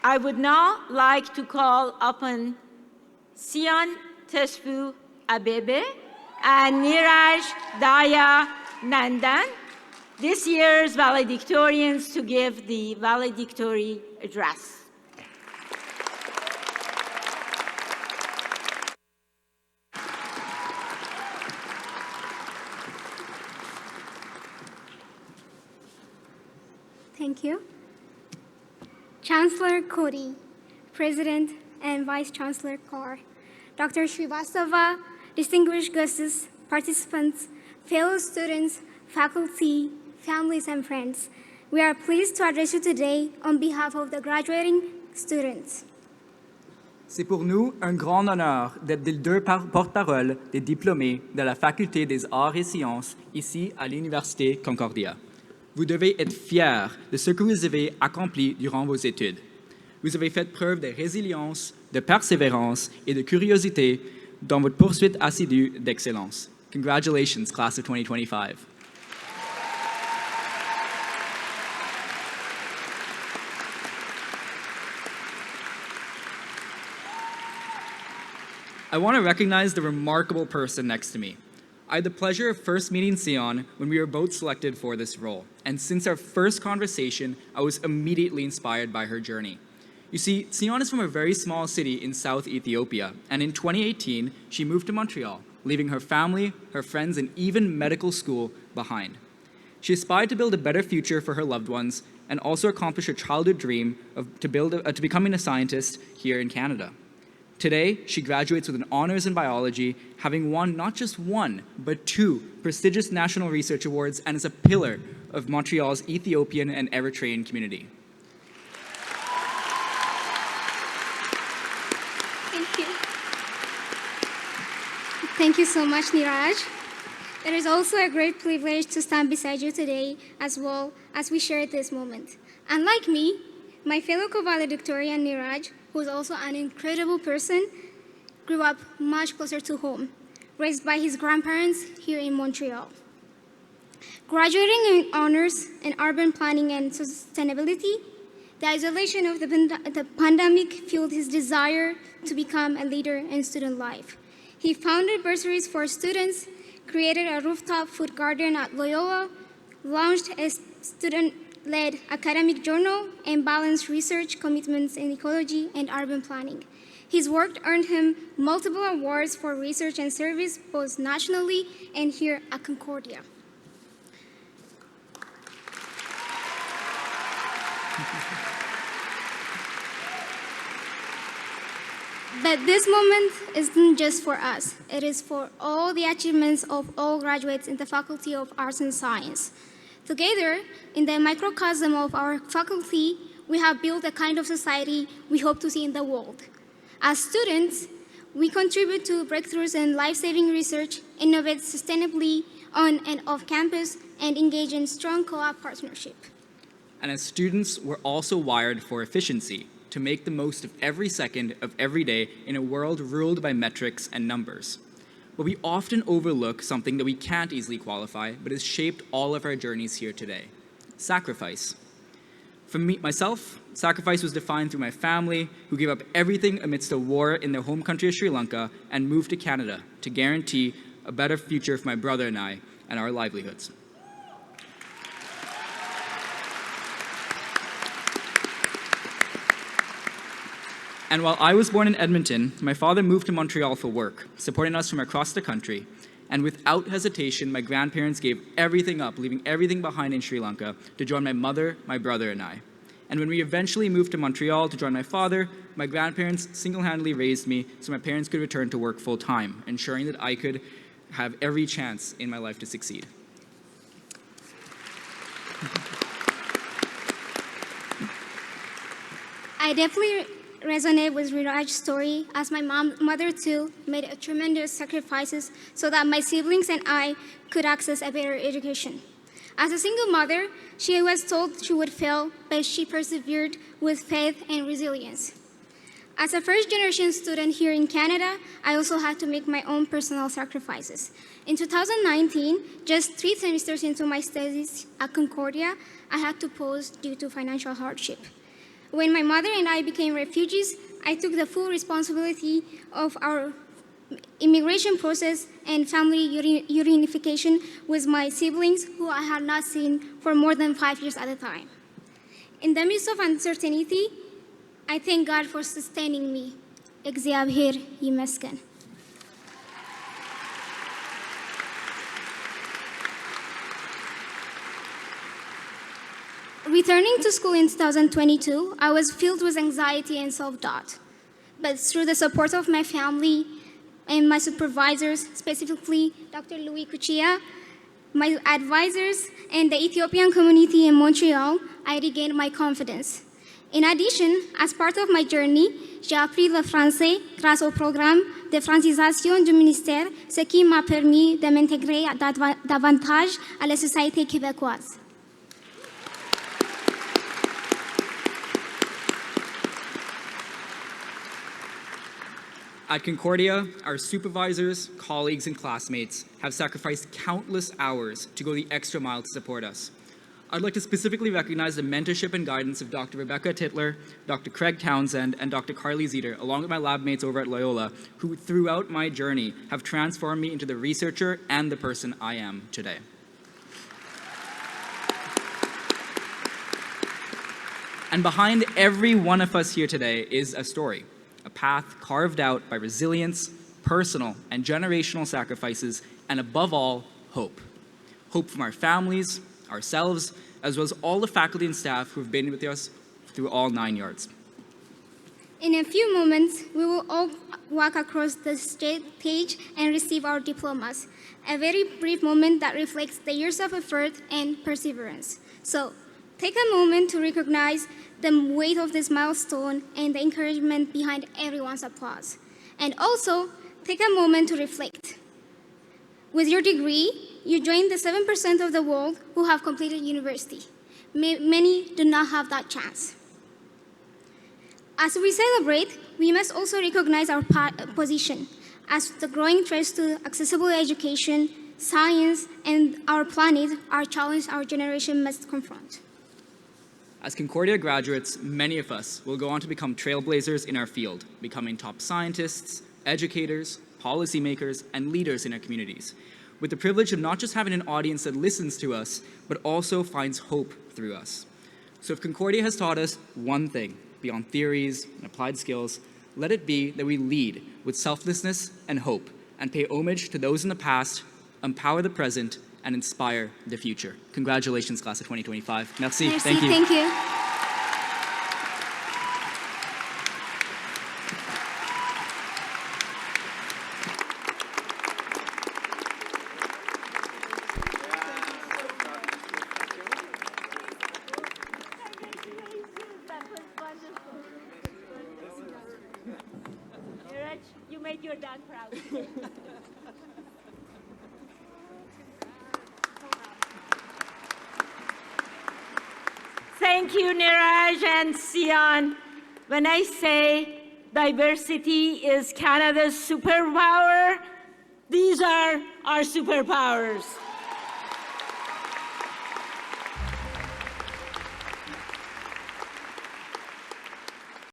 I would now like to call upon Tsion, Tesfu, Abebe, and Niraj, Dayanandan, this year's valedictorians, to give the valedictory address. Thank you. Chancellor Cody, President and Vice Chancellor Kaur, Dr. Srivastava, distinguished guests, participants, fellow students, faculty, families, and friends, we are pleased to address you today on behalf of the graduating students. C'est pour nous un grand honneur d'être les deux porte-parole des diplômés de la Faculté des Arts et Sciences ici à l'Université Concordia. Vous devez être fiers de ce que vous avez accompli durant vos études. Vous avez fait preuve de résilience, de persévérance et de curiosité dans votre poursuite assidue d'excellence. Congratulations, class of 2025. I want to recognize the remarkable person next to me. I had the pleasure of first meeting Tsion when we were both selected for this role, and since our first conversation, I was immediately inspired by her journey. You see, Tsion is from a very small city in South Ethiopia, and in 2018, she moved to Montreal, leaving her family, her friends, and even medical school behind. She aspired to build a better future for her loved ones and also accomplish her childhood dream to becoming a scientist here in Canada. Today, she graduates with an honors in biology, having won not just one, but 2 prestigious national research awards, and is a pillar of Montreal's Ethiopian and Eritrean community. Thank you. Thank you so much, Niraj. It is also a great privilege to stand beside you today as well as we share this moment. Unlike me, my fellow co-valedictorian Niraj, who is also an incredible person, grew up much closer to home, raised by his grandparents here in Montreal. Graduating in honors in urban planning and sustainability, the isolation of the pandemic fueled his desire to become a leader in student life. He founded bursaries for students, created a rooftop food garden at Loyola, launched a student-led academic journal, and balanced research commitments in ecology and urban planning. His work earned him multiple awards for research and service, both nationally and here at Concordia. But this moment isn't just for us. It is for all the achievements of all graduates in the Faculty of Arts and Science. Together, in the microcosm of our faculty, we have built the kind of society we hope to see in the world. As students, we contribute to breakthroughs in life-saving research, innovate sustainably on and off campus, and engage in strong co-op partnership. And as students, we're also wired for efficiency, to make the most of every second of every day in a world ruled by metrics and numbers. But we often overlook something that we can't easily qualify, but has shaped all of our journeys here today: sacrifice. For myself, sacrifice was defined through my family, who gave up everything amidst a war in their home country of Sri Lanka and moved to Canada to guarantee a better future for my brother and I and our livelihoods. And while I was born in Edmonton, my father moved to Montreal for work, supporting us from across the country. And without hesitation, my grandparents gave everything up, leaving everything behind in Sri Lanka to join my mother, my brother, and I. And when we eventually moved to Montreal to join my father, my grandparents single-handedly raised me so my parents could return to work full-time, ensuring that I could have every chance in my life to succeed. I definitely resonate with Niraj's story, as my mother too made tremendous sacrifices so that my siblings and I could access a better education. As a single mother, she was told she would fail, but she persevered with faith and resilience. As a first-generation student here in Canada, I also had to make my own personal sacrifices. In 2019, just 3 semesters into my studies at Concordia, I had to pause due to financial hardship. When my mother and I became refugees, I took the full responsibility of our immigration process and family reunification with my siblings who I had not seen for more than 5 years at a time. In the midst of uncertainty, I thank God for sustaining me. እግዚአብሔር ይመስገን. Returning to school in 2022, I was filled with anxiety and self-doubt. But through the support of my family and my supervisors, specifically Dr. Louis Kuchia, my advisors, and the Ethiopian community in Montreal, I regained my confidence. In addition, as part of my journey, j'ai appris le français grâce au programme de francisation du ministère, ce qui m'a permis de m'intégrer davantage à la société québécoise. At Concordia, our supervisors, colleagues, and classmates have sacrificed countless hours to go the extra mile to support us. I'd like to specifically recognize the mentorship and guidance of Dr. Rebecca Titler, Dr. Craig Townsend, and Dr. Carly Zeter, along with my lab mates over at Loyola, who throughout my journey have transformed me into the researcher and the person I am today. And behind every one of us here today is a story. A path carved out by resilience, personal and generational sacrifices, and above all, hope. Hope from our families, ourselves, as well as all the faculty and staff who have been with us through all 9 yards. In a few moments, we will all walk across the stage and receive our diplomas, a very brief moment that reflects the years of effort and perseverance. So, take a moment to recognize the weight of this milestone and the encouragement behind everyone's applause. And also, take a moment to reflect. With your degree, you join the 7% of the world who have completed university. Many do not have that chance. As we celebrate, we must also recognize our position as the growing threats to accessible education, science, and our planet are challenges our generation must confront. As Concordia graduates, many of us will go on to become trailblazers in our field, becoming top scientists, educators, policymakers, and leaders in our communities, with the privilege of not just having an audience that listens to us, but also finds hope through us. So if Concordia has taught us one thing, beyond theories and applied skills, let it be that we lead with selflessness and hope, and pay homage to those in the past, empower the present, and inspire the future. Congratulations, class of 2025. Merci. Merci. Thank you. Thank you. Niraj, you made your dad proud. Thank you, Niraj and Tsion. When I say diversity is Canada's superpower, these are our superpowers.